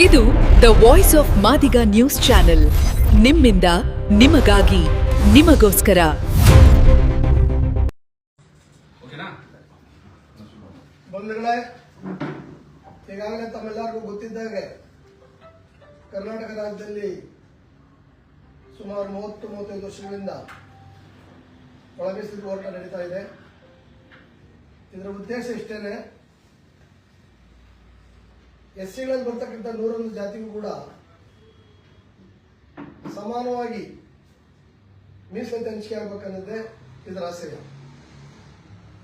ಇದು the voice of Madiga news channel. ನಿಮ್ಮಿಂದ ನಿಮಗಾಗಿ ನಿಮಗೋಸ್ಕರ. ಬಂಧುಗಳೇ, ಈಗಾಗಲೇ ತಮ್ಮೆಲ್ಲರಿಗೂ ಗೊತ್ತಿದ್ದಾಗೆ ಕರ್ನಾಟಕ ರಾಜ್ಯದಲ್ಲಿ ಸುಮಾರು 30-35 ವರ್ಷಗಳಿಂದ ಒಳಗಿಸಿದ ಹೋರಾಟ ನಡೀತಾ ಇದೆ. ಇದರ ಉದ್ದೇಶ ಇಷ್ಟೇನೆ, ಎಸ್ಸಿಗಳಲ್ಲಿ ಬರ್ತಕ್ಕಂಥ 101 ಜಾತಿಗೂ ಕೂಡ ಸಮಾನವಾಗಿ ಮೀಸಲಾತಿ ಹಂಚಿಕೆ ಆಗಬೇಕನ್ನೋದೇ ಇದರ ಆಶಯ.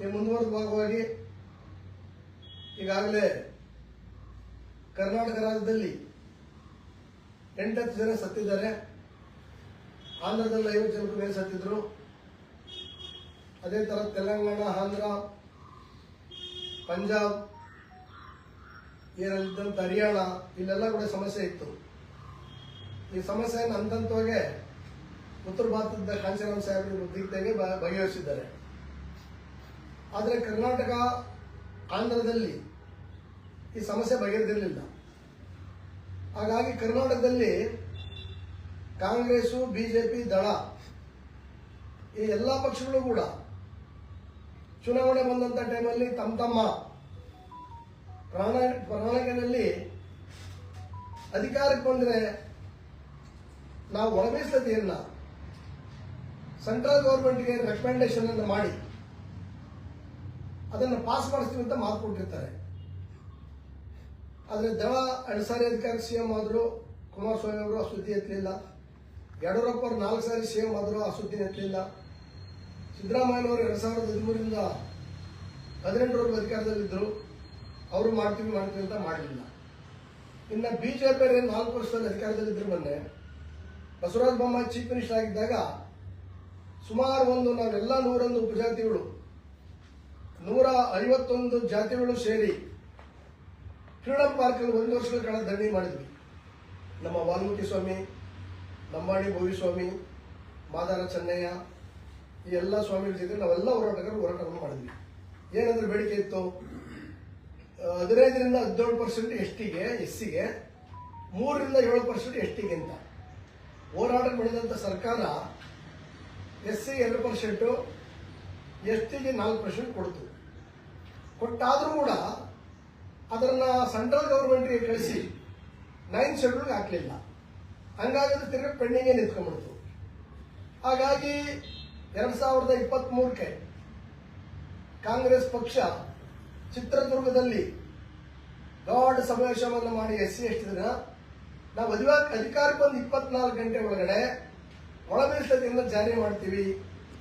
ಈ ಮುಂದುವರೆದ ಭಾಗವಾಗಿ ಈಗಾಗಲೇ ಕರ್ನಾಟಕ ರಾಜ್ಯದಲ್ಲಿ 8 ಜನ ಸತ್ತಿದ್ದಾರೆ. ಆಂಧ್ರದಲ್ಲಿ 50 ಜನಕ್ಕೂ ಮೇಲೆ ಸತ್ತಿದ್ರು. ಅದೇ ತರ ತೆಲಂಗಾಣ, ಆಂಧ್ರ, ಪಂಜಾಬ್, ಏನಿದ್ದಂಥ ಹರಿಯಾಣ, ಇಲ್ಲೆಲ್ಲ ಕೂಡ ಸಮಸ್ಯೆ ಇತ್ತು. ಈ ಸಮಸ್ಯೆಯನ್ನು ಹಂತವಾಗಿ ಉತ್ತರ ಭಾರತದ ಕಾಂಚೀರಾಮ್ ಸಾಹೇಬರು ದಿಗ್ಗಜಗೆ ಬಗೆಹರಿಸಿದ್ದಾರೆ. ಆದರೆ ಕರ್ನಾಟಕ, ಆಂಧ್ರದಲ್ಲಿ ಈ ಸಮಸ್ಯೆ ಬಗೆಹರಿದಿರಲಿಲ್ಲ. ಹಾಗಾಗಿ ಕರ್ನಾಟಕದಲ್ಲಿ ಕಾಂಗ್ರೆಸ್, ಬಿಜೆಪಿ, ದಳ ಈ ಎಲ್ಲ ಪಕ್ಷಗಳು ಕೂಡ ಚುನಾವಣೆ ಬಂದಂತ ಟೈಮಲ್ಲಿ ತಮ್ಮ ಪ್ರಣಾಳಿಕೆಯಲ್ಲಿ ಅಧಿಕಾರಕ್ಕೆ ಬಂದರೆ ನಾವು ಒಳ ಮೀಸಲಾತಿಯನ್ನ ಸೆಂಟ್ರಲ್ ಗವರ್ಮೆಂಟ್ಗೆ ರೆಕಮೆಂಡೇಶನ್ ಅನ್ನು ಮಾಡಿ ಅದನ್ನು ಪಾಸ್ ಮಾಡಿಸ್ತೀವಿ ಅಂತ ಮಾತು ಕೊಟ್ಟಿರ್ತಾರೆ. ಆದರೆ ದಳ 2 ಸಾರಿ ಅಧಿಕಾರಕ್ಕೆ ಸಿಎಂ ಆದರೂ ಕುಮಾರಸ್ವಾಮಿ ಅವರು ಆ ಸುದ್ದಿ ಎತ್ತಲಿಲ್ಲ. ಯಡಿಯೂರಪ್ಪ ಅವರು 4 ಸಾರಿ ಸಿಎಂ ಆದರೂ ಆ ಸುದ್ದಿ ಎತ್ತಲಿಲ್ಲ. ಸಿದ್ದರಾಮಯ್ಯ ಅವರು 2013ರಿಂದ 18ರವರೆಗೂ ಅಧಿಕಾರದಲ್ಲಿದ್ದರು. ಅವರು ಮಾಡ್ತೀವಿ ಅಂತ ಮಾಡಲಿಲ್ಲ. ಇನ್ನು ಬಿಜೆಪಿ 4 ವರ್ಷದಲ್ಲಿ ಅಧಿಕಾರದಲ್ಲಿದ್ದರು. ಮೊನ್ನೆ ಬಸವರಾಜ ಬೊಮ್ಮಾಯಿ ಚೀಫ್ ಮಿನಿಸ್ಟರ್ ಆಗಿದ್ದಾಗ ಸುಮಾರು ನಾವೆಲ್ಲ 101 ಉಪಜಾತಿಗಳು 151 ಜಾತಿಗಳು ಸೇರಿ ಫ್ರೀಡಂ ಪಾರ್ಕಲ್ಲಿ 1 ವರ್ಷಗಳ ಕಾಲ ಧರಣಿ ಮಾಡಿದ್ವಿ. ನಮ್ಮ ವಾಲ್ಮೀಕಿ ಸ್ವಾಮಿ, ಲಂಬಾಣಿ ಭೋವಿಸ್ವಾಮಿ, ಮಾದಾರ ಚೆನ್ನಯ್ಯ, ಈ ಎಲ್ಲ ಸ್ವಾಮಿಗಳ ಜೊತೆ ನಾವೆಲ್ಲ ಹೋರಾಟವನ್ನು ಮಾಡಿದ್ವಿ. ಏನಂದ್ರೆ ಬೇಡಿಕೆ ಇತ್ತು, 15ರಿಂದ 17% ಎಸ್ಟಿಗೆ, ಎಸ್ಸಿಗೆ 3ರಿಂದ 7% ಎಸ್ಟಿಗೆ ಅಂತ ಹೋರಾಟ ಮಾಡಿದಂಥ ಸರ್ಕಾರ ಎಸ್ಸಿ 2%, ಎಸ್ಟಿಗೆ 4% ಕೊಡ್ತು. ಕೊಟ್ಟಾದ್ರೂ ಕೂಡ ಅದನ್ನ ಸೆಂಟ್ರಲ್ ಗವರ್ಮೆಂಟ್ಗೆ ಕಳಿಸಿ 9th ಶೆಡ್ಯೂಲ್ಗೆ ಹಾಕಲಿಲ್ಲ. ಹಂಗಾಗಿ ಅದು ತಿರುಗಿ ಪೆಂಡಿಂಗೇ ನಿಂತ್ಕೊಂಡ್ಬಿಡ್ತು. ಹಾಗಾಗಿ 2023ಕ್ಕೆ ಕಾಂಗ್ರೆಸ್ ಪಕ್ಷ ಚಿತ್ರದುರ್ಗದಲ್ಲಿ ದೊಡ್ಡ ಸಮಾವೇಶವನ್ನು ಮಾಡಿ ಎಸ್ಸಿ ಎಷ್ಟಿದ್ರ ನಾವು ಅಧಿಕಾರಕ್ಕೆ ಬಂದು 24 ಗಂಟೆ ಒಳಗಡೆ ಒಳ ಮೀಸಲಾತಿಯನ್ನು ಜಾರಿ ಮಾಡ್ತೀವಿ,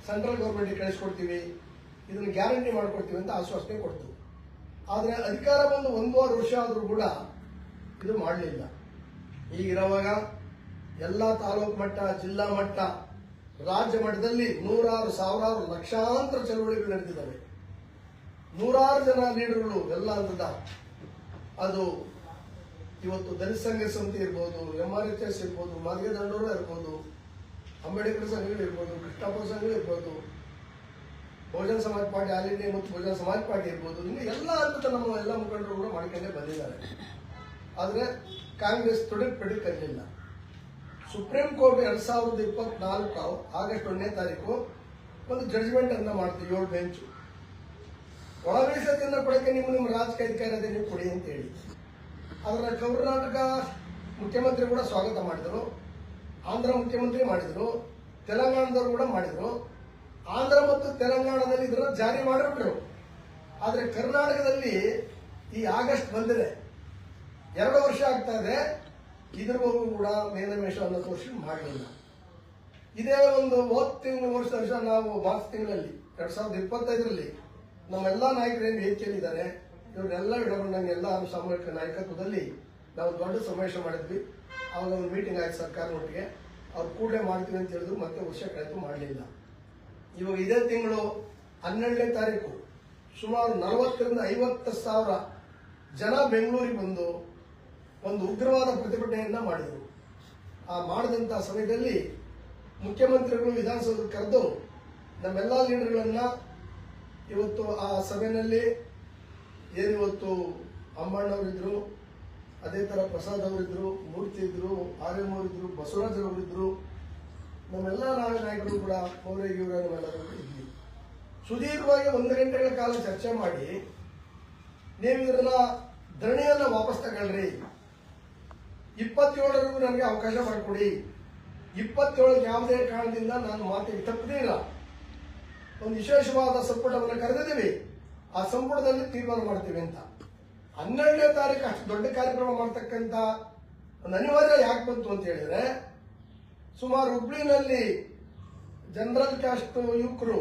ಸೆಂಟ್ರಲ್ ಗವರ್ಮೆಂಟ್ಗೆ ಕಳಿಸ್ಕೊಡ್ತೀವಿ, ಇದನ್ನು ಗ್ಯಾರಂಟಿ ಮಾಡ್ಕೊಡ್ತೀವಿ ಅಂತ ಆಶ್ವಾಸನೆ ಕೊಡ್ತು. ಆದರೆ ಅಧಿಕಾರ ಬಂದು 1.5 ವರ್ಷ ಆದರೂ ಕೂಡ ಇದು ಮಾಡಲಿಲ್ಲ. ಈಗಿರುವಾಗ ಎಲ್ಲ ತಾಲೂಕು ಮಟ್ಟ, ಜಿಲ್ಲಾ ಮಟ್ಟ, ರಾಜ್ಯ ಮಟ್ಟದಲ್ಲಿ ನೂರಾರು, ಸಾವಿರಾರು, ಲಕ್ಷಾಂತರ ಚಳವಳಿಗಳು ನಡೆದಿದ್ದಾವೆ. 100 ಜನ ಲೀಡರ್ಗಳು ಎಲ್ಲ ಅಂತದ. ಅದು ಇವತ್ತು ದಲಿತ ಸಂಘ ಸಮಿತಿ ಇರ್ಬೋದು, MRHS ಇರ್ಬೋದು, ಮಾದಿಗ ದಂಡೋರ ಇರ್ಬೋದು, ಅಂಬೇಡ್ಕರ್ ಸಂಘಗಳು ಇರ್ಬೋದು, ಕೃಷ್ಣಪ್ಪ ಸಂಘಗಳು ಇರ್ಬೋದು, ಬಹುಜನ ಸಮಾಜ ಪಾರ್ಟಿ, ಆಲ್ ಇಂಡಿಯಾ ಮತ್ತು ಬಹುಜನ ಸಮಾಜ ಪಾರ್ಟಿ ಇರ್ಬೋದು, ಇನ್ನು ಎಲ್ಲ ಹಂತದ ನಮ್ಮ ಎಲ್ಲ ಮುಖಂಡರು ಕೂಡ ಮಾಡ್ಕೊಂಡೇ ಬಂದಿದ್ದಾರೆ. ಆದರೆ ಕಾಂಗ್ರೆಸ್ ತೊಡಕ್ ಕಲಿಲ್ಲ. ಸುಪ್ರೀಂ ಕೋರ್ಟ್ 2024 ಆಗಸ್ಟ್ 1ನೇ ತಾರೀಕು ಒಂದು ಜಡ್ಜ್ಮೆಂಟ್ ಅನ್ನ ಮಾಡ್ತೀವಿ, 7 ಬೆಂಚ್. ಒಳ ಮೀಸಲಾತಿಯನ್ನು ಕೊಡಕ್ಕೆ ನಿಮ್ಮ ರಾಜಕೀಯ ಅಧಿಕಾರ ಇದೆ, ನೀವು ಕೊಡಿ ಅಂತ ಹೇಳಿ. ಅದರ ಕರ್ನಾಟಕ ಮುಖ್ಯಮಂತ್ರಿ ಕೂಡ ಸ್ವಾಗತ ಮಾಡಿದರು, ಆಂಧ್ರ ಮುಖ್ಯಮಂತ್ರಿ ಮಾಡಿದರು, ತೆಲಂಗಾಣದವರು ಕೂಡ ಮಾಡಿದರು. ಆಂಧ್ರ ಮತ್ತು ತೆಲಂಗಾಣದಲ್ಲಿ ಇದನ್ನ ಜಾರಿ ಮಾಡಿಬಿಟ್ರು. ಆದರೆ ಕರ್ನಾಟಕದಲ್ಲಿ ಈ ಆಗಸ್ಟ್ ಬಂದಿದೆ, 2 ವರ್ಷ ಆಗ್ತಾ ಇದೆ, ಇದ್ರವರೆಗೂ ಕೂಡ ಮೇಲಮೇಷ ಅನ್ನೋ ತೋರಿಸಿ ಮಾಡಲಿಲ್ಲ. ಇದೇ ಒಂದು 30 ವರ್ಷ ನಾವು ಮಾರ್ಚ್ ತಿಂಗಳಲ್ಲಿ 2025ರಲ್ಲಿ ನಮ್ಮೆಲ್ಲ ನಾಯಕರು ಏನು ವೇದಿಕೆಯಲ್ಲಿದ್ದಾರೆ, ಇವರೆಲ್ಲ ಇಡಗೊಂಡಂಗೆ ಎಲ್ಲ ಸಾಮೂಹಿಕ ನಾಯಕತ್ವದಲ್ಲಿ ನಾವು ದೊಡ್ಡ ಸಮಾವೇಶ ಮಾಡಿದ್ವಿ. ಆವಾಗ ಒಂದು ಮೀಟಿಂಗ್ ಆಯ್ತು ಸರ್ಕಾರದೊಟ್ಟಿಗೆ. ಅವ್ರು ಕೂಡಲೇ ಮಾಡ್ತೀವಿ ಅಂತ ಹೇಳಿದ್ರು, ಮತ್ತೆ ವರ್ಷ ಕಳೆದು ಮಾಡಲಿಲ್ಲ. ಇವಾಗ ಇದೇ ತಿಂಗಳು 12ನೇ ತಾರೀಕು ಸುಮಾರು 40ರಿಂದ 50 ಸಾವಿರ ಜನ ಬೆಂಗಳೂರಿಗೆ ಬಂದು ಒಂದು ಉಗ್ರವಾದ ಪ್ರತಿಭಟನೆಯನ್ನ ಮಾಡಿದರು. ಆ ಮಾಡಿದಂಥ ಸಮಯದಲ್ಲಿ ಮುಖ್ಯಮಂತ್ರಿಗಳು ವಿಧಾನಸೌಧಕ್ಕೆ ಕರೆದು ನಮ್ಮೆಲ್ಲ ಲೀಡರ್ಗಳನ್ನ ಇವತ್ತು ಆ ಸಭೆಯಲ್ಲಿ ಏನಿವತ್ತು ಅಮ್ಮಣ್ಣವರಿದ್ರು, ಅದೇ ತರ ಪ್ರಸಾದ್ ಅವರಿದ್ರು, ಮೂರ್ತಿ ಇದ್ರು, ಆರ್ಯಮ್ ಅವರಿದ್ರು, ಬಸವರಾಜ್ ಅವರಿದ್ರು, ನಮ್ಮೆಲ್ಲ ನಾಯಕರು ಕೂಡ ನಮ್ಮೆಲ್ಲರೂ ಇದ್ವಿ. ಸುದೀರ್ಘವಾಗಿ 1 ಗಂಟೆಗಳ ಕಾಲ ಚರ್ಚೆ ಮಾಡಿ ನೀವು ಇದನ್ನ ಧರಣಿಯನ್ನ ವಾಪಸ್ ತಗೊಳ್ರಿ, 27ರವರೆಗೂ ನನಗೆ ಅವಕಾಶ ಮಾಡಿಕೊಡಿ, 27 ಯಾವುದೇ ಕಾರಣದಿಂದ ನಾನು ಮಾತಿಗೆ ತಪ್ಪದೇ ಇಲ್ಲ. ಒಂದು ವಿಶೇಷವಾದ ಸಂಪುಟವನ್ನು ಕರೆದಿದ್ದೀವಿ, ಆ ಸಂಪುಟದಲ್ಲಿ ತೀರ್ಮಾನ ಮಾಡ್ತೀವಿ ಅಂತ. 12ನೇ ತಾರೀಕು ಅಷ್ಟು ದೊಡ್ಡ ಕಾರ್ಯಕ್ರಮ ಮಾಡ್ತಕ್ಕಂಥ ಒಂದು ಅನಿವಾರ್ಯ ಯಾಕೆ ಬಂತು ಅಂತ ಹೇಳಿದ್ರೆ, ಸುಮಾರು ಹುಬ್ಳಿನಲ್ಲಿ ಜನರಲ್ ಕ್ಯಾಸ್ಟ್ ಯುವಕರು,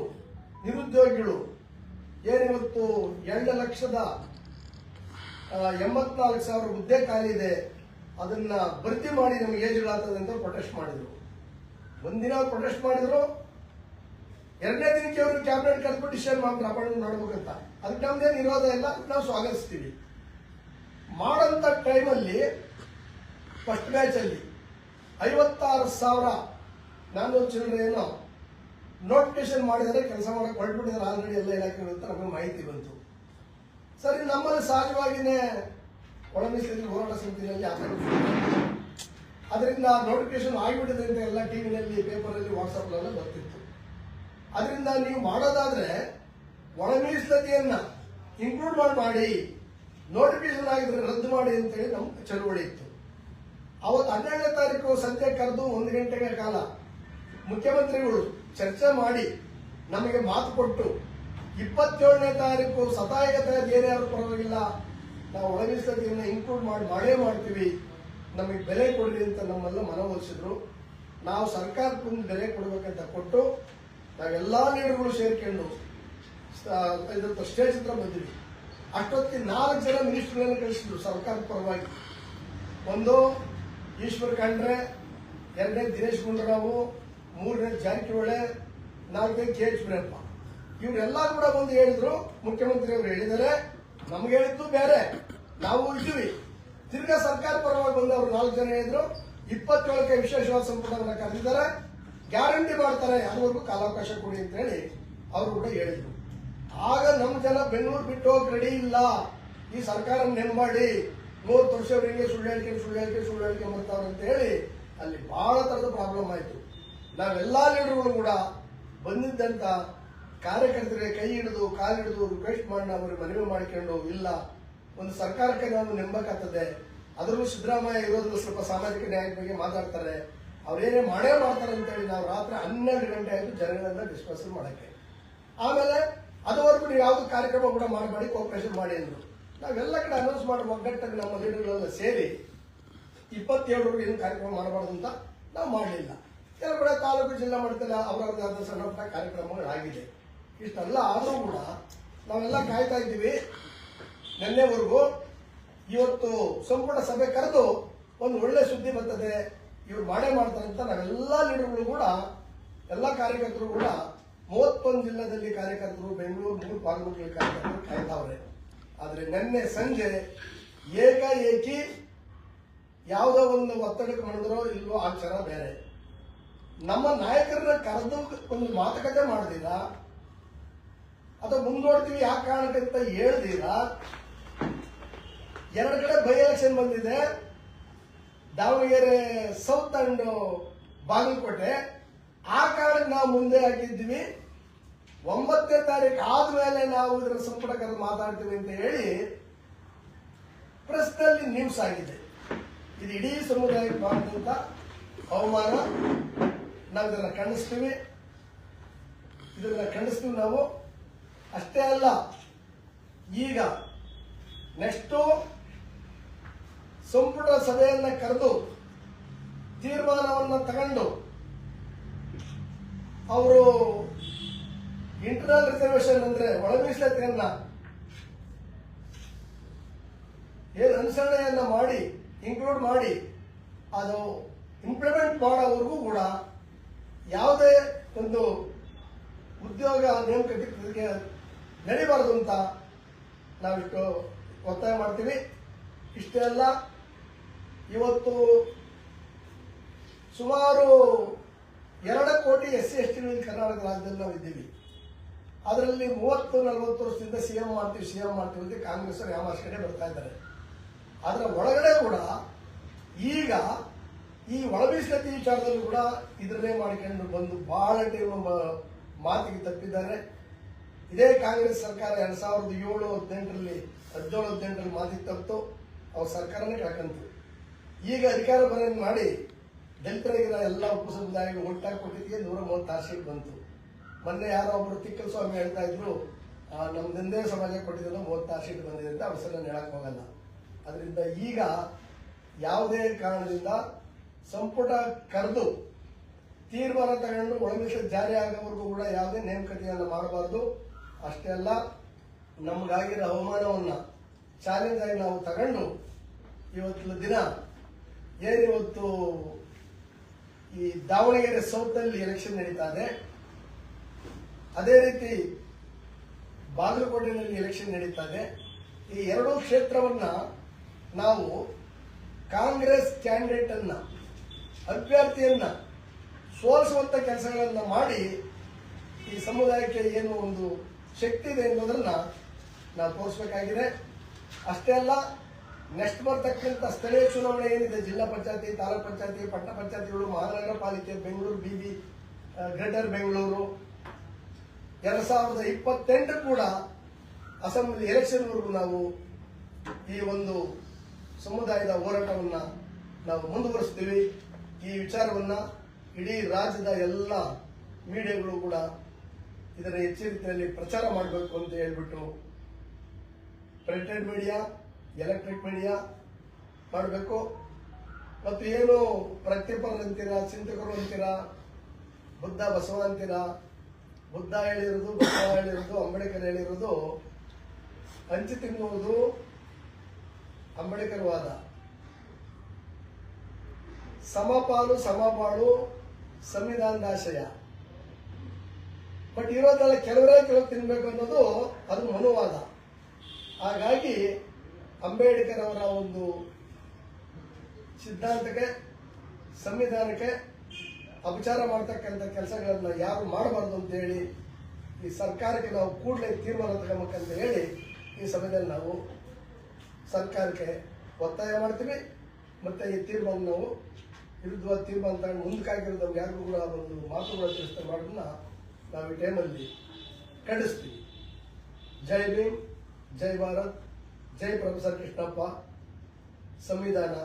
ನಿರುದ್ಯೋಗಿಗಳು ಏನಿವತ್ತು 2,84,000 ಹುದ್ದೆ ಖಾಲಿ ಇದೆ, ಅದನ್ನ ಭರ್ತಿ ಮಾಡಿ ನಮಗೆ ಏಜ್ಗಳಾಗ್ತದೆ ಅಂತ ಪ್ರೊಟೆಸ್ಟ್ ಮಾಡಿದ್ರು. ಒಂದಿನ ಪ್ರೊಟೆಸ್ಟ್ ಮಾಡಿದ್ರು, 2ನೇ ದಿನಕ್ಕೆ ಅವರು ಕ್ಯಾಬಿನೆಟ್ ಕರೆದು ಡಿಸಿಷನ್ ಮಾಡ್ತಾರೆ ಅಪಾಯಿಂಟ್ಮೆಂಟ್ ಮಾಡಬೇಕಂತ. ಅದಕ್ಕೆ ನಮ್ದೇನು ವಿರೋಧ ಇಲ್ಲ, ನಾವು ಸ್ವಾಗತಿಸ್ತೀವಿ. ಮಾಡಂತ ಟೈಮಲ್ಲಿ ಫಸ್ಟ್ ಬ್ಯಾಚ್ ಅಲ್ಲಿ 56,400 ಚಿಲ್ಲರೆ ಏನೋ ನೋಟಿಫಿಕೇಶನ್ ಮಾಡಿದರೆ ಕೆಲಸ ಮಾಡಕ್ಕೆ ಹೊರಟ್ಬಿಟ್ಟಿದ್ದಾರೆ ಆಲ್ರೆಡಿ ಎಲ್ಲ ಇಲಾಖೆಗಳು ಅಂತ ನಮಗೆ ಮಾಹಿತಿ ಬಂತು. ಸರಿ, ನಮ್ಮಲ್ಲಿ ಸಹಜವಾಗಿನೇ ಒಳ ಮೀಸಲು ಹೋರಾಟ ಸಮಿತಿಯಲ್ಲಿ ಅದರಿಂದ ನೋಟಿಫಿಕೇಶನ್ ಆಗಿಬಿಟ್ಟಿದೆ ಅಂತ ಎಲ್ಲ ಟಿವಿನಲ್ಲಿ, ಪೇಪರಲ್ಲಿ, ವಾಟ್ಸಪ್ಲೆಲ್ಲ ಬರ್ತಿತ್ತು. ಅದರಿಂದ ನೀವು ಮಾಡೋದಾದ್ರೆ ಒಳ ಮೀಸಲಾತಿಯನ್ನ ಇನ್ಕ್ಲೂಡ್ ಮಾಡಿ ನೋಟಿಫಿಕೇಶನ್ ಆಗಿದ್ರೆ ರದ್ದು ಮಾಡಿ ಅಂತೇಳಿ ನಮ್ಮ ಚಳುವಳಿ ಇತ್ತು. ಅವತ್ತು 12ನೇ ತಾರೀಕು ಸಂಜೆ ಕರೆದು 1 ಗಂಟೆಗಳ ಕಾಲ ಮುಖ್ಯಮಂತ್ರಿಗಳು ಚರ್ಚೆ ಮಾಡಿ ನಮಗೆ ಮಾತು ಕೊಟ್ಟು 27ನೇ ತಾರೀಕು ಸತಾಯಗತ ಏರ್ಯಾರು ಪರವಾಗಿಲ್ಲ, ನಾವು ಒಳ ಮೀಸಲಾತಿಯನ್ನ ಇನ್ಕ್ಲೂಡ್ ಮಾಡೇ ಮಾಡ್ತೀವಿ, ನಮಗೆ ಬೆಲೆ ಕೊಡ್ರಿ ಅಂತ ನಮ್ಮೆಲ್ಲ ಮನವೊಲಿಸಿದ್ರು. ನಾವು ಸರ್ಕಾರಕ್ಕೆ ಬೆಲೆ ಕೊಡಬೇಕಂತ ಕೊಟ್ಟು ನಾವೆಲ್ಲಾ ಲೀಡರ್ಗಳು ಸೇರ್ಕೊಂಡು ಸ್ಟೇಜ್ ಹತ್ರ ಬಂದಿವಿ. ಅಷ್ಟೊತ್ತಿಗೆ 4 ಜನ ಮಿನಿಸ್ಟರ್ಗಳನ್ನು ಕಳಿಸಿದ್ರು ಸರ್ಕಾರದ ಪರವಾಗಿ. ಒಂದು ಈಶ್ವರ್ ಖಂಡ್ರೆ, 2ನೇ ದಿನೇಶ್ ಗುಂಡೂರಾವ್, 3ನೇ ಜಾರಕಿಹೊಳಿ, 4ನೇ KH ಮುನಿಯಪ್ಪ. ಇವರೆಲ್ಲ ಕೂಡ ಬಂದು ಹೇಳಿದ್ರು, ಮುಖ್ಯಮಂತ್ರಿ ಅವರು ಹೇಳಿದ್ದಾರೆ, ನಮ್ಗೆ ಹೇಳಿದ್ದು ಬೇರೆ, ನಾವು ಇದ್ದೀವಿ. ತಿರ್ಗಾ ಸರ್ಕಾರ ಪರವಾಗಿ ಬಂದು ಅವರು 4 ಜನ ಹೇಳಿದ್ರು, 27ಕ್ಕೆ ವಿಶೇಷವಾದ ಸಂಪುಟವನ್ನು ಕರೆದಿದ್ದಾರೆ, ಗ್ಯಾರಂಟಿ ಮಾಡ್ತಾರೆ, ಅದುವರೆಗೂ ಕಾಲಾವಕಾಶ ಕೊಡಿ ಅಂತ ಹೇಳಿ ಅವರು ಕೂಡ ಹೇಳಿದ್ರು. ಆಗ ನಮ್ಮ ಜನ ಬೆಂಗಳೂರು ಬಿಟ್ಟು ಹೋಗಿ ರೆಡಿ ಇಲ್ಲ, ಈ ಸರ್ಕಾರ ನೆಮ್ಮಡಿ 30 ವರ್ಷವರಿಗೆ ಸುಳ್ಳು ಹೇಳಿಕೆ ಬರ್ತಾವ್ರೆ ಅಂತ ಹೇಳಿ ಅಲ್ಲಿ ಬಹಳ ತರದ ಪ್ರಾಬ್ಲಮ್ ಆಯ್ತು. ನಾವೆಲ್ಲಾ ಲೀಡರ್ಗಳು ಕೂಡ ಬಂದಿದ್ದಂತ ಕಾರ್ಯಕರ್ತರಿಗೆ ಕೈ ಹಿಡಿದು ಕಾಲು ಹಿಡಿದು ರಿಕ್ವೆಸ್ಟ್ ಮಾಡಿ ನಾವು ಮನವಿ ಮಾಡಿಕೊಂಡು, ಇಲ್ಲ ಒಂದು ಸರ್ಕಾರಕ್ಕೆ ನಾವು ನೆಮ್ಮಬೇಕಾಗ್ತದೆ, ಅದರಲ್ಲೂ ಸಿದ್ದರಾಮಯ್ಯ ಇರೋದ್ರಲ್ಲಿ ಸ್ವಲ್ಪ ಸಾಮಾಜಿಕ ನ್ಯಾಯದ ಬಗ್ಗೆ ಮಾತಾಡ್ತಾರೆ, ಅವ್ರೇನೇ ಮಾಡೇ ಮಾಡ್ತಾರೆ ಅಂತ ಹೇಳಿ ನಾವು ರಾತ್ರಿ 12 ಗಂಟೆ ಆಯ್ತು ಜನಗಳನ್ನ ಡಿಸ್ಕಸ್ ಮಾಡಕ್ಕೆ. ಆಮೇಲೆ ಅದುವರೆಗೂ ನೀವು ಯಾವ್ದು ಕಾರ್ಯಕ್ರಮ ಕೂಡ ಮಾಡಬೇಡಿ, ಕೋಪರೇಷನ್ ಮಾಡಿ ಅಂದ್ರು. ನಾವೆಲ್ಲ ಕಡೆ ಅನೌನ್ಸ್ ಮಾಡಿ ಒಗ್ಗಟ್ಟಾಗಿ ನಮ್ಮ ಲೀಡರ್ಗಳೆಲ್ಲ ಸೇರಿ 27ವರೆಗೂ ಏನು ಕಾರ್ಯಕ್ರಮ ಮಾಡಬಾರ್ದು ಅಂತ ನಾವು ಮಾಡಲಿಲ್ಲ. ಕೆಲವು ಕಡೆ ತಾಲೂಕು ಜಿಲ್ಲಾ ಮಟ್ಟದಲ್ಲಿ ಅವರವರದಾದ ಸಣ್ಣ ಪುಟ್ಟ ಕಾರ್ಯಕ್ರಮಗಳಾಗಿದೆ. ಇಷ್ಟೆಲ್ಲ ಆದರೂ ಕೂಡ ನಾವೆಲ್ಲ ಕಾಯ್ತಾ ಇದ್ದೀವಿ ನಿನ್ನೆವರೆಗೂ. ಇವತ್ತು ಸಂಪುಟ ಸಭೆ ಕರೆದು ಒಂದು ಒಳ್ಳೆ ಸುದ್ದಿ ಬರ್ತದೆ, ಇವ್ರು ಮಾಡೇ ಮಾಡ್ತಾರೆ ಅಂತ ನಾವೆಲ್ಲ ಲೀಡರ್ಗಳು ಕೂಡ, ಎಲ್ಲ ಕಾರ್ಯಕರ್ತರು ಕೂಡ 31 ಜಿಲ್ಲೆಯಲ್ಲಿ ಕಾರ್ಯಕರ್ತರು, ಬೆಂಗಳೂರು 3 ಪಾರ್ಲಿಮೆಂಟ್ ಕಾರ್ಯಕರ್ತರು ಕಾಯ್ತಾವ್ರೆ. ಆದ್ರೆ ನಿನ್ನೆ ಸಂಜೆ ಏಕಾಏಕಿ ಯಾವುದೋ ಒಂದು ಒತ್ತಡಕ್ಕೆ ಮಾಡಿದ್ರೋ ಇಲ್ವೋ ಆಚಾರ ಬೇರೆ. ನಮ್ಮ ನಾಯಕರನ್ನ ಕರೆದು ಒಂದು ಮಾತುಕತೆ ಮಾಡದಿಲ್ಲ, ಅಥವಾ ಮುಂದೋಡ್ತೀವಿ ಯಾವ ಕಾರಣಕ್ಕಂತ ಹೇಳ್ದಿಲ್ಲ. 2 ಕಡೆ ಬೈ ಎಲೆಕ್ಷನ್ ಬಂದಿದೆ, ದಾವಣಗೆರೆ ಸೌತ್ ಅಂಡ್ ಬಾಗಲಕೋಟೆ. ಆ ಕಾರಣಕ್ಕೆ ನಾವು ಮುಂದೆ ಹಾಕಿದ್ವಿ, 9ನೇ ತಾರೀಕು ಆದ್ಮೇಲೆ ನಾವು ಇದರ ಸಂಪುಟ ಕರೆದು ಮಾತಾಡ್ತೀವಿ ಅಂತ ಹೇಳಿ ಪ್ರೆಸ್ನಲ್ಲಿ ನ್ಯೂಸ್ ಆಗಿದೆ. ಇದು ಇಡೀ ಸಮುದಾಯಕ್ಕೆ ಮಾಡಿದಂತ ಅವಮಾನ. ನಾವು ಇದನ್ನ ಖಂಡಿಸ್ತೀವಿ ನಾವು. ಅಷ್ಟೇ ಅಲ್ಲ, ಈಗ ನೆಕ್ಸ್ಟ್ ಸಂಪುಟ ಸಭೆಯನ್ನ ಕರೆದು ತೀರ್ಮಾನವನ್ನ ತಗೊಂಡು ಅವರು ಇಂಟರ್ನಲ್ ರಿಸರ್ವೇಶನ್ ಅಂದ್ರೆ ಒಳ ಮೀಸಲಾತಿಯನ್ನ ಏನು ಅನುಸರಣೆಯನ್ನ ಮಾಡಿ ಇನ್ಕ್ಲೂಡ್ ಮಾಡಿ ಅದು ಇಂಪ್ಲಿಮೆಂಟ್ ಮಾಡೋವರೆಗೂ ಕೂಡ ಯಾವುದೇ ಒಂದು ಉದ್ಯೋಗ ನೇಮಕಾತಿಗೆ ನಡೀಬಾರದು ಅಂತ ನಾವಿಷ್ಟು ಒತ್ತಾಯ ಮಾಡ್ತೀವಿ. ಇಷ್ಟೇ ಅಲ್ಲ, ಇವತ್ತು ಸುಮಾರು 2 ಕೋಟಿ SC/ST ಕರ್ನಾಟಕ ರಾಜ್ಯದಲ್ಲಿ ನಾವು ಇದ್ದೀವಿ. ಅದರಲ್ಲಿ 30-40 ವರ್ಷದಿಂದ ಸಿಎಂ ಮಾಡ್ತೀವಿ ಅಂತ ಕಾಂಗ್ರೆಸ್ ಯಾಮಾರ್ಸ್ ಕಡೆ ಬರ್ತಾ ಇದ್ದಾರೆ. ಅದರ ಒಳಗಡೆ ಕೂಡ ಈಗ ಈ ಒಳಮೀಸಲಾತಿ ವಿಚಾರದಲ್ಲಿ ಕೂಡ ಇದನ್ನೇ ಮಾಡಿಕೊಂಡು ಬಂದು ಬಹಳ ಟೈಮ್ ಮಾತಿಗೆ ತಪ್ಪಿದ್ದಾರೆ. ಇದೇ ಕಾಂಗ್ರೆಸ್ ಸರ್ಕಾರ 2007-18ರಲ್ಲಿ 17-18ರಲ್ಲಿ ಮಾತಿಗೆ ತಪ್ಪಿತು, ಅವ್ರ ಸರ್ಕಾರನೇ ಕಳ್ಕಂತು. ಈಗ ಅಧಿಕಾರ ಬರೋದು ಮಾಡಿ ದಲಿತರಿಗೆ ಎಲ್ಲ ಉಪ ಸಮುದಾಯಗಳು ಒಟ್ಟಾಗಿ ಕೊಟ್ಟಿದ್ದಕ್ಕೆ 136 ಸೀಟ್ ಬಂತು. ಮೊನ್ನೆ ಯಾರೋ ಒಬ್ರು ತಿಕ್ಕಲ್ ಸ್ವಾಮಿ ಹೇಳ್ತಾ ಇದ್ರು, ನಮ್ಮ ದಂಧೆ ಸಮಾಜ ಕೊಟ್ಟಿದ್ದನ್ನು 36 ಸೀಟ್ ಬಂದಿದೆ ಅಂತ ಅವ್ರ ಸಲ ಹೇಳಕ್ ಹೋಗಲ್ಲ. ಅದರಿಂದ ಈಗ ಯಾವುದೇ ಕಾರಣದಿಂದ ಸಂಪುಟ ಕರೆದು ತೀರ್ಮಾನ ತಗೊಂಡು ಒಳಮೀಸಲು ಜಾರಿ ಆಗೋವರೆಗೂ ಕೂಡ ಯಾವುದೇ ನೇಮಕಾತಿಯನ್ನು ಮಾಡಬಾರ್ದು. ಅಷ್ಟೇ ಅಲ್ಲ, ನಮಗಾಗಿರೋ ಅವಮಾನವನ್ನ ಚಾಲೆಂಜ್ ಆಗಿ ನಾವು ತಗೊಂಡು ಇವತ್ತಿನ ದಿನ ಏನಿವತ್ತು ಈ ದಾವಣಗೆರೆ ಸೌತ್ ಎಲೆಕ್ಷನ್ ನಡೀತಾ ಇದೆ, ಅದೇ ರೀತಿ ಬಾಗಲಕೋಟೆಯಲ್ಲಿ ಎಲೆಕ್ಷನ್ ನಡೀತಾ ಇದೆ. ಈ ಎರಡೂ ಕ್ಷೇತ್ರವನ್ನ ನಾವು ಕಾಂಗ್ರೆಸ್ ಕ್ಯಾಂಡಿಡೇಟ್ ಅನ್ನ ಅಭ್ಯರ್ಥಿಯನ್ನ ಸೋಲಿಸುವಂತ ಕೆಲಸಗಳನ್ನ ಮಾಡಿ ಈ ಸಮುದಾಯಕ್ಕೆ ಏನು ಒಂದು ಶಕ್ತಿ ಇದೆ ಅನ್ನೋದನ್ನ ನಾವು ತೋರಿಸಬೇಕಾಗಿದೆ. ಅಷ್ಟೇ ಅಲ್ಲ, ನೆಕ್ಸ್ಟ್ ಬರ್ತಕ್ಕಂಥ ಸ್ಥಳೀಯ ಚುನಾವಣೆ ಏನಿದೆ, ಜಿಲ್ಲಾ ಪಂಚಾಯತಿ, ತಾಲೂಕ್ ಪಂಚಾಯತಿ, ಪಟ್ಟಣ ಪಂಚಾಯತಿಗಳು, ಮಹಾನಗರ ಪಾಲಿಕೆ, ಬೆಂಗಳೂರು ಬಿಬಿ, ಗ್ರೇಟರ್ ಬೆಂಗಳೂರು 2028 ಕೂಡ ಅಸೆಂಬ್ಲಿ ಎಲೆಕ್ಷನ್ವರೆಗೂ ನಾವು ಈ ಒಂದು ಸಮುದಾಯದ ಹೋರಾಟವನ್ನ ನಾವು ಮುಂದುವರಿಸ್ತೀವಿ. ಈ ವಿಚಾರವನ್ನ ಇಡೀ ರಾಜ್ಯದ ಎಲ್ಲ ಮೀಡಿಯಾಗಳು ಕೂಡ ಇದರ ಹೆಚ್ಚಿನ ರೀತಿಯಲ್ಲಿ ಪ್ರಚಾರ ಮಾಡಬೇಕು ಅಂತ ಹೇಳ್ಬಿಟ್ಟು ಪ್ರಿಂಟೆಡ್ ಮೀಡಿಯಾ, ಎಲೆಕ್ಟ್ರಿಕ್ ಮೀಡಿಯಾ ಮಾಡಬೇಕು. ಮತ್ತು ಏನು ಪ್ರತಿಪರು ಅಂತೀರಾ, ಚಿಂತಕರು ಅಂತೀರಾ, ಬುದ್ಧ ಬಸವ ಅಂತೀರಾ, ಬುದ್ಧ ಹೇಳಿರೋದು, ಬಸವ ಹೇಳಿರೋದು, ಅಂಬೇಡ್ಕರ್ ಹೇಳಿರೋದು ಹಂಚಿ ತಿನ್ನುವುದು ಅಂಬೇಡ್ಕರ್ ವಾದ. ಸಮಪಾಲು ಸಮಬಾಳು ಸಂವಿಧಾನದ ಆಶಯ. ಬಟ್ ಇರೋದೆಲ್ಲ ಕೆಲವರೇ ಕೆಲವು ತಿನ್ಬೇಕು ಅನ್ನೋದು ಅದು ಮನುವಾದ. ಹಾಗಾಗಿ ಅಂಬೇಡ್ಕರ್ ಅವರ ಒಂದು ಸಿದ್ಧಾಂತಕ್ಕೆ, ಸಂವಿಧಾನಕ್ಕೆ ಅಪಚಾರ ಮಾಡ್ತಕ್ಕಂಥ ಕೆಲಸಗಳನ್ನ ಯಾರು ಮಾಡಬಾರ್ದು ಅಂತ ಹೇಳಿ ಈ ಸರ್ಕಾರಕ್ಕೆ ನಾವು ಕೂಡಲೇ ತೀರ್ಮಾನ ತಗೋಬೇಕಂತ ಹೇಳಿ ಈ ಸಮಯದಲ್ಲಿ ನಾವು ಸರ್ಕಾರಕ್ಕೆ ಒತ್ತಾಯ ಮಾಡ್ತೀವಿ. ಮತ್ತೆ ಈ ತೀರ್ಮಾನ ನಾವು ವಿರುದ್ಧವಾದ ತೀರ್ಮಾನ ತಗೊಂಡು ಮುಂದಕ್ಕಾಗಿರೋದು ನಮ್ಗೆ ಯಾರಿಗೂ ಕೂಡ ಒಂದು ಮಾತುಗಳ ತಿಳಿಸ್ತಾ ಮಾಡೋದನ್ನ ನಾವು ಈ ಟೈಮಲ್ಲಿ ಖಂಡಿಸ್ತೀವಿ. ಜೈ ಭೀಮ್, ಜೈ ಭಾರತ್, ಜೈ ಪ್ರೊಫೆಸರ್ ಕೃಷ್ಣಪ್ಪ. ಸಂವಿಧಾನ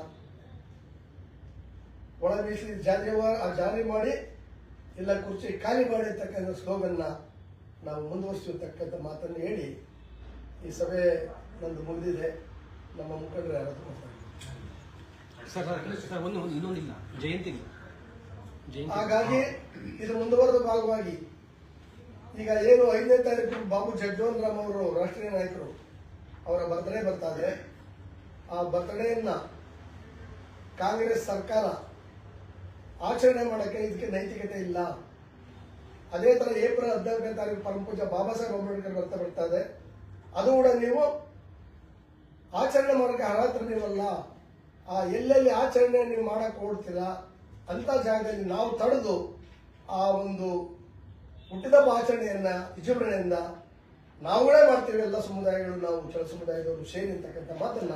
ಒಳ ಮೀಸಲು ಜಾರಿ ಮಾಡಿ ಇಲ್ಲ ಕುರ್ಚಿ ಖಾಲಿ ಮಾಡಿರ್ತಕ್ಕಂಥ ಸ್ಲೋಗನ್ನ ನಾವು ಮುಂದುವರಿಸಿರ್ತಕ್ಕಂಥ ಮಾತನ್ನು ಹೇಳಿ ಈ ಸಭೆ ನಂದು ಮುಗಿದಿದೆ. ನಮ್ಮ ಮುಖಂಡರು ಯಾರಾದ್ರೂ ಇನ್ನೊಂದಿಲ್ಲ ಜಯಂತಿ. ಹಾಗಾಗಿ ಇದು ಮುಂದುವರೆದ ಭಾಗವಾಗಿ ಈಗ ಏನು 5ನೇ ತಾರೀಕು ಬಾಬು ಜಗಜೀವನ್ ರಾಮ್ ಅವರು ರಾಷ್ಟ್ರೀಯ ನಾಯಕರು ಅವರ ಬರ್ತ್ಡೇ ಬರ್ತಾ ಇದೆ. ಆ ಬರ್ತ್ಡೇಯನ್ನ ಕಾಂಗ್ರೆಸ್ ಸರ್ಕಾರ ಆಚರಣೆ ಮಾಡೋಕ್ಕೆ ಇದಕ್ಕೆ ನೈತಿಕತೆ ಇಲ್ಲ. ಅದೇ ತರ ಏಪ್ರಿಲ್ 14ನೇ ತಾರೀಕು ಪರಮ ಪೂಜ್ಯ ಬಾಬಾ ಸಾಹೇಬ್ ಅಂಬೇಡ್ಕರ್ ಬರ್ತಾ ಇದೆ. ಅದು ಕೂಡ ನೀವು ಆಚರಣೆ ಮಾಡೋಕ್ಕೆ ಅರ್ಹತೆ ನೀವಲ್ಲ. ಆ ಎಲ್ಲೆಲ್ಲಿ ಆಚರಣೆ ನೀವು ಮಾಡಕ್ ಓಡ್ತೀರಾ ಅಂತ ಜಾಗದಲ್ಲಿ ನಾವು ತಡೆದು ಆ ಒಂದು ಹುಟ್ಟಿದಬ್ಬ ಆಚರಣೆಯನ್ನ, ವಿಜೃಂಭಣೆಯನ್ನ ನಾವುಗಳೇ ಮಾಡ್ತೀವಿ. ಎಲ್ಲ ಸಮುದಾಯಗಳು, ನಾವು ಕೆಲ ಸಮುದಾಯದವರು ಸೇರಿ ಅಂತಕ್ಕಂಥ ಮಾತನ್ನ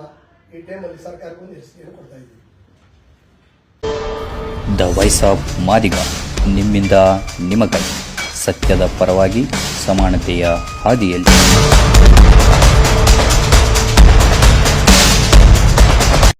ಈ ಟೈಮಲ್ಲಿ ಸರ್ಕಾರಕ್ಕೆ ಒಂದು ಎಚ್ಚರಿಕೆಯನ್ನು ಕೊಡ್ತಾ ಇದ್ದೀವಿ. ದ ವಾಯ್ಸ್ ಆಫ್ ಮಾದಿಗ, ನಿಮ್ಮಿಂದ ನಿಮಗಾಗಿ, ಸತ್ಯದ ಪರವಾಗಿ, ಸಮಾನತೆಯ ಹಾದಿಯಲ್ಲಿ.